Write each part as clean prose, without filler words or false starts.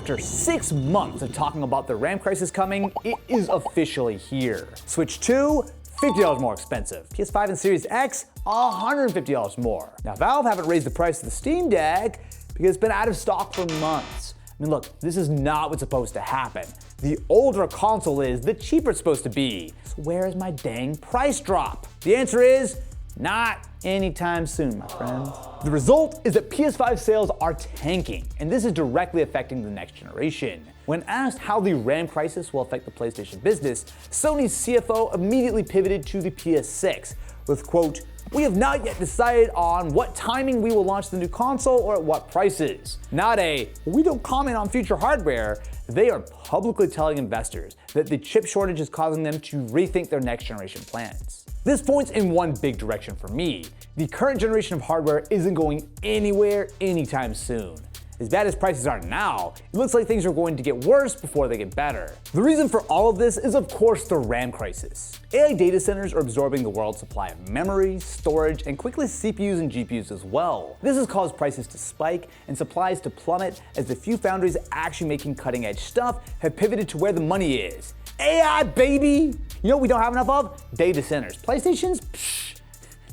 After 6 months of talking about the RAM crisis coming, it is officially here. Switch 2, $50 more expensive. PS5 and Series X, $150 more. Now Valve haven't raised the price of the Steam Deck because it's been out of stock for months. I mean, look, this is not what's supposed to happen. The older a console is, the cheaper it's supposed to be. So where is my dang price drop? The answer is not anytime soon, my friends. The result is that PS5 sales are tanking, and this is directly affecting the next generation. When asked how the RAM crisis will affect the PlayStation business, Sony's CFO immediately pivoted to the PS6 with, quote, "We have not yet decided on what timing we will launch the new console or at what prices." Not a, "we don't comment on future hardware." They are publicly telling investors that the chip shortage is causing them to rethink their next generation plans. This points in one big direction for me. The current generation of hardware isn't going anywhere anytime soon. As bad as prices are now, it looks like things are going to get worse before they get better. The reason for all of this is of course the RAM crisis. AI data centers are absorbing the world's supply of memory, storage, and quickly CPUs and GPUs as well. This has caused prices to spike and supplies to plummet as the few foundries actually making cutting edge stuff have pivoted to where the money is. AI, baby! You know what we don't have enough of? Data centers. PlayStations? Psh,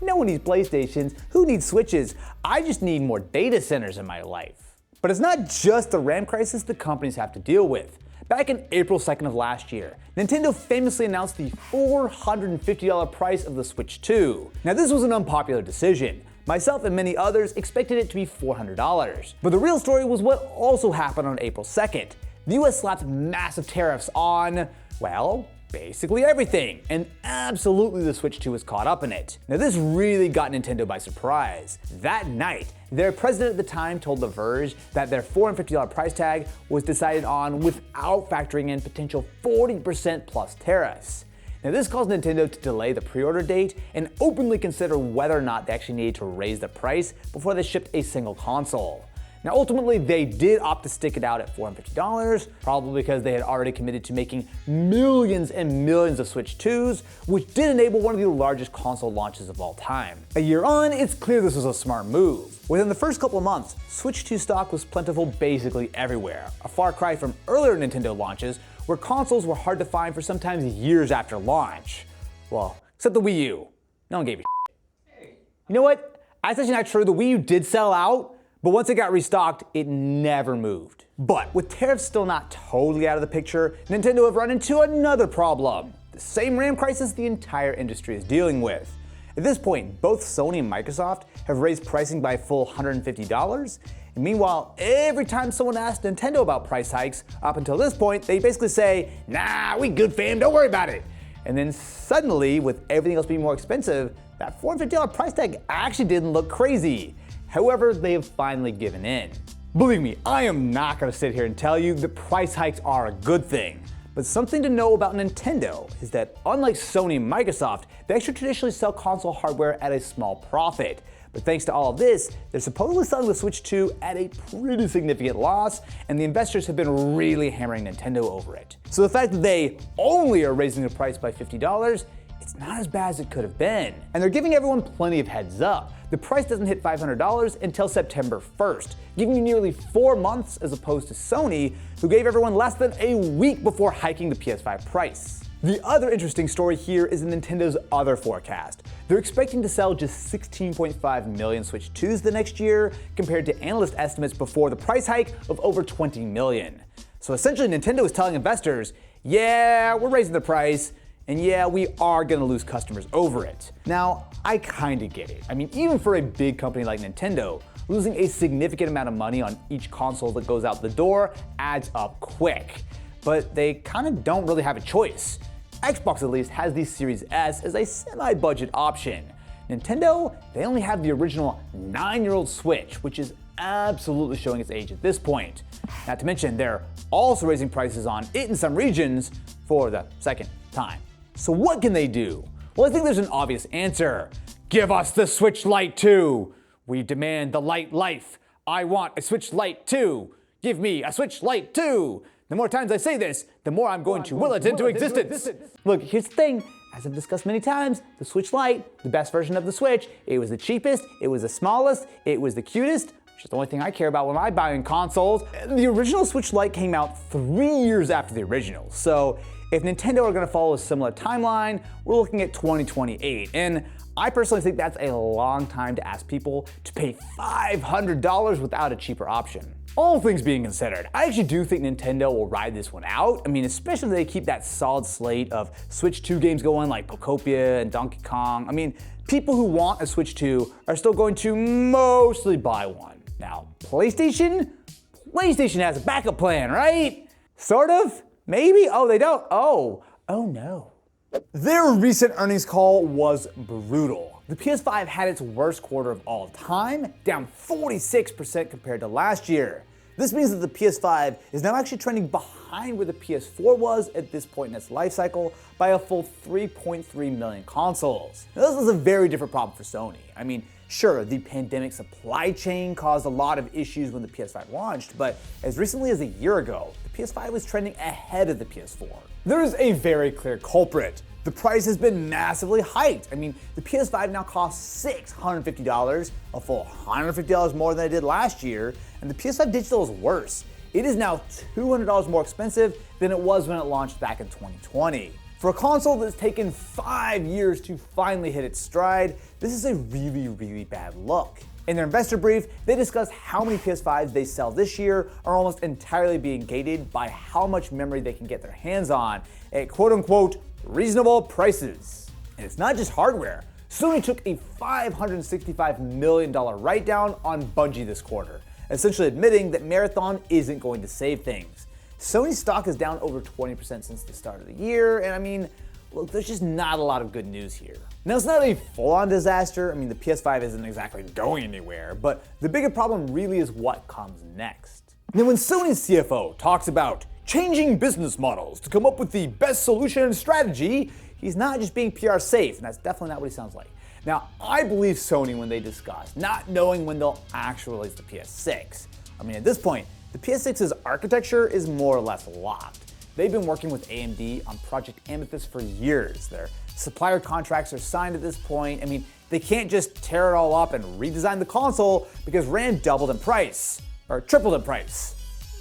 no one needs PlayStations. Who needs Switches? I just need more data centers in my life. But it's not just the RAM crisis the companies have to deal with. Back in April 2nd of last year, Nintendo famously announced the $450 price of the Switch 2. Now this was an unpopular decision. Myself and many others expected it to be $400. But the real story was what also happened on April 2nd. The US slapped massive tariffs on, well, basically everything, and absolutely the Switch 2 was caught up in it. Now this really got Nintendo by surprise. That night, their president at the time told The Verge that their $450 price tag was decided on without factoring in potential 40% plus tariffs. Now this caused Nintendo to delay the pre-order date and openly consider whether or not they actually needed to raise the price before they shipped a single console. Now ultimately they did opt to stick it out at $450, probably because they had already committed to making millions and millions of Switch 2s, which did enable one of the largest console launches of all time. A year on, it's clear this was a smart move. Within the first couple of months, Switch 2 stock was plentiful basically everywhere, a far cry from earlier Nintendo launches where consoles were hard to find for sometimes years after launch. Well, except the Wii U. No one gave a shit. You know what? That's actually not true. The Wii U did sell out, but once it got restocked, it never moved. But with tariffs still not totally out of the picture, Nintendo have run into another problem. The same RAM crisis the entire industry is dealing with. At this point, both Sony and Microsoft have raised pricing by a full $150, and meanwhile, every time someone asks Nintendo about price hikes, up until this point, they basically say, "Nah, we good fam, don't worry about it." And then suddenly, with everything else being more expensive, that $450 price tag actually didn't look crazy. However, they have finally given in. Believe me, I am not going to sit here and tell you that price hikes are a good thing. But something to know about Nintendo is that unlike Sony and Microsoft, they actually traditionally sell console hardware at a small profit. But thanks to all of this, they're supposedly selling the Switch 2 at a pretty significant loss, and the investors have been really hammering Nintendo over it. So the fact that they only are raising the price by $50, it's not as bad as it could have been. And they're giving everyone plenty of heads up. The price doesn't hit $500 until September 1st, giving you nearly 4 months as opposed to Sony, who gave everyone less than a week before hiking the PS5 price. The other interesting story here is in Nintendo's other forecast. They're expecting to sell just 16.5 million Switch 2s the next year, compared to analyst estimates before the price hike of over 20 million. So essentially Nintendo is telling investors, yeah, we're raising the price, and yeah, we are gonna lose customers over it. Now, I kinda get it. I mean, even for a big company like Nintendo, losing a significant amount of money on each console that goes out the door adds up quick. But they kinda don't really have a choice. Xbox at least has the Series S as a semi-budget option. Nintendo, they only have the original 9-year-old Switch, which is absolutely showing its age at this point. Not to mention, they're also raising prices on it in some regions for the second time. So what can they do? Well, I think there's an obvious answer. Give us the Switch Lite 2. We demand the light life. I want a Switch Lite 2. Give me a Switch Lite 2. The more times I say this, the more I'm going to will it into existence. Look, here's the thing. As I've discussed many times, the Switch Lite, the best version of the Switch, it was the cheapest, it was the smallest, it was the cutest, which is the only thing I care about when I buy in consoles. The original Switch Lite came out 3 years after the original, so if Nintendo are gonna follow a similar timeline, we're looking at 2028, and I personally think that's a long time to ask people to pay $500 without a cheaper option. All things being considered, I actually do think Nintendo will ride this one out. I mean, especially if they keep that solid slate of Switch 2 games going like Pokopia and Donkey Kong. I mean, people who want a Switch 2 are still going to mostly buy one. Now, PlayStation? PlayStation has a backup plan, right? Sort of? Maybe? Oh, they don't? Oh no. Their recent earnings call was brutal. The PS5 had its worst quarter of all time, down 46% compared to last year. This means that the PS5 is now actually trending behind where the PS4 was at this point in its life cycle by a full 3.3 million consoles. Now, this is a very different problem for Sony. I mean, sure, the pandemic supply chain caused a lot of issues when the PS5 launched, but as recently as a year ago, the PS5 was trending ahead of the PS4. There is a very clear culprit. The price has been massively hiked. I mean, the PS5 now costs $650, a full $150 more than it did last year, and the PS5 Digital is worse. It is now $200 more expensive than it was when it launched back in 2020. For a console that's taken 5 years to finally hit its stride, this is a really bad look. In their investor brief, they discussed how many PS5s they sell this year are almost entirely being gated by how much memory they can get their hands on at quote-unquote reasonable prices. And it's not just hardware. Sony took a $565 million write-down on Bungie this quarter, essentially admitting that Marathon isn't going to save things. Sony's stock is down over 20% since the start of the year, and I mean, look, there's just not a lot of good news here. Now, it's not a full-on disaster. I mean, the PS5 isn't exactly going anywhere, but the bigger problem really is what comes next. Now, when Sony's CFO talks about changing business models to come up with the best solution and strategy, he's not just being PR safe, and that's definitely not what he sounds like. Now, I believe Sony when they discuss not knowing when they'll actually release the PS6. I mean, at this point, the PS6's architecture is more or less locked. They've been working with AMD on Project Amethyst for years. Their supplier contracts are signed at this point. I mean, they can't just tear it all up and redesign the console because RAM doubled in price, or tripled in price,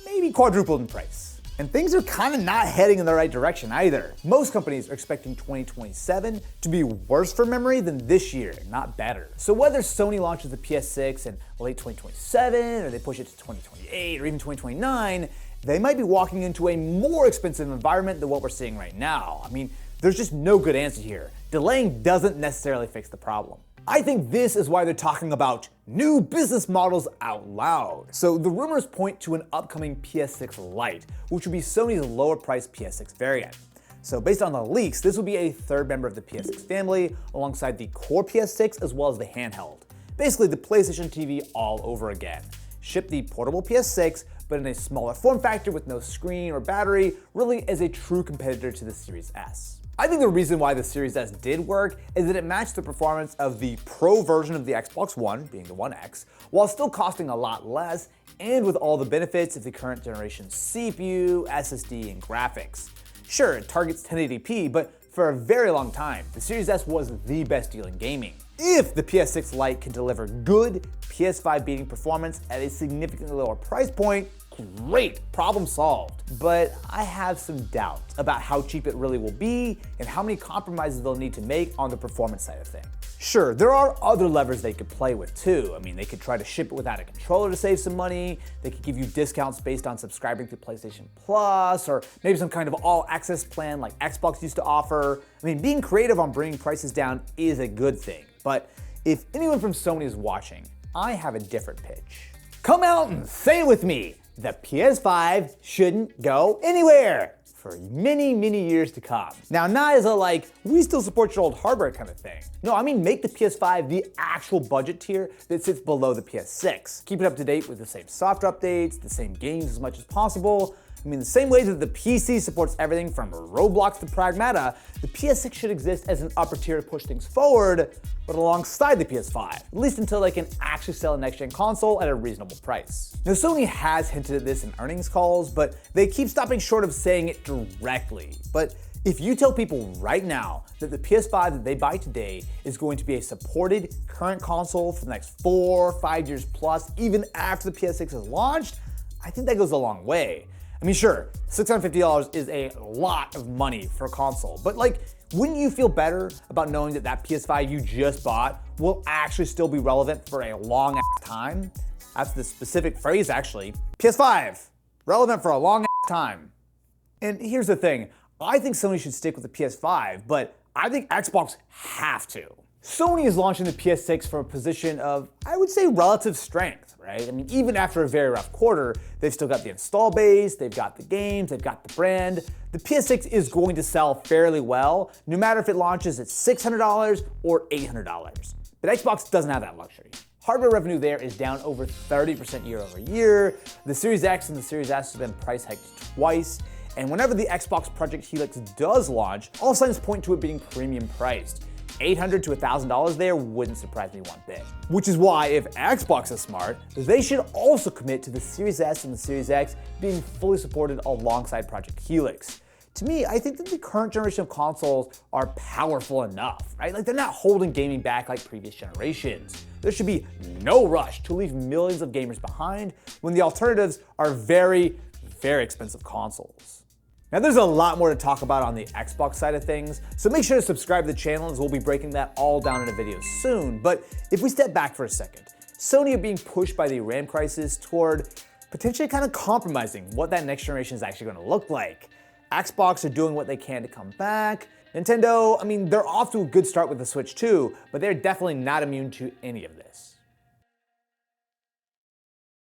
maybe quadrupled in price. And things are kind of not heading in the right direction either. Most companies are expecting 2027 to be worse for memory than this year, not better. So whether Sony launches the PS6 in late 2027, or they push it to 2028, or even 2029, they might be walking into a more expensive environment than what we're seeing right now. I mean, there's just no good answer here. Delaying doesn't necessarily fix the problem. I think this is why they're talking about new business models out loud. So the rumors point to an upcoming PS6 Lite, which would be Sony's lower priced PS6 variant. So based on the leaks, this will be a third member of the PS6 family alongside the core PS6 as well as the handheld. Basically the PlayStation TV all over again. Ship the portable PS6, but in a smaller form factor with no screen or battery, really as a true competitor to the Series S. I think the reason why the Series S did work is that it matched the performance of the Pro version of the Xbox One, being the One X, while still costing a lot less and with all the benefits of the current generation CPU, SSD, and graphics. Sure, it targets 1080p, but for a very long time, the Series S was the best deal in gaming. If the PS6 Lite can deliver good PS5 beating performance at a significantly lower price point, great, problem solved. But I have some doubts about how cheap it really will be and how many compromises they'll need to make on the performance side of things. Sure, there are other levers they could play with too. I mean, they could try to ship it without a controller to save some money. They could give you discounts based on subscribing to PlayStation Plus, or maybe some kind of all-access plan like Xbox used to offer. I mean, being creative on bringing prices down is a good thing. But if anyone from Sony is watching, I have a different pitch. Come out and say it with me. The PS5 shouldn't go anywhere for many years to come. Now, not as a like, we still support your old hardware kind of thing. No, I mean make the PS5 the actual budget tier that sits below the PS6. Keep it up to date with the same software updates, the same games as much as possible. I mean, the same way that the PC supports everything from Roblox to Pragmata, the PS6 should exist as an upper tier to push things forward, but alongside the PS5, at least until they can actually sell a next-gen console at a reasonable price. Now, Sony has hinted at this in earnings calls, but they keep stopping short of saying it directly. But If you tell people right now that the PS5 that they buy today is going to be a supported current console for the next 4 or 5 years plus, even after the PS6 is launched, I think that goes a long way. I mean, sure, $650 is a lot of money for a console, but like, wouldn't you feel better about knowing that that PS5 you just bought will actually still be relevant for a long time? That's the specific phrase, actually. PS5, relevant for a long time. And here's the thing, I think Sony should stick with the PS5, but I think Xbox have to. Sony is launching the PS6 from a position of, I would say, relative strength, right? I mean, even after a very rough quarter, they've still got the install base, they've got the games, they've got the brand. The PS6 is going to sell fairly well, no matter if it launches at $600 or $800. But Xbox doesn't have that luxury. Hardware revenue there is down over 30% year over year. The Series X and the Series S have been price hiked twice. And whenever the Xbox Project Helix does launch, all signs point to it being premium priced. $800 to $1,000 there wouldn't surprise me one bit. Which is why, if Xbox is smart, they should also commit to the Series S and the Series X being fully supported alongside Project Helix. To me, I think that the current generation of consoles are powerful enough, right? Like, they're not holding gaming back like previous generations. There should be no rush to leave millions of gamers behind when the alternatives are very, very expensive consoles. Now, there's a lot more to talk about on the Xbox side of things, so make sure to subscribe to the channel as we'll be breaking that all down in a video soon. But if we step back for a second, Sony are being pushed by the RAM crisis toward potentially kind of compromising what that next generation is actually going to look like. Xbox are doing what they can to come back. Nintendo, I mean, they're off to a good start with the Switch 2, but they're definitely not immune to any of this.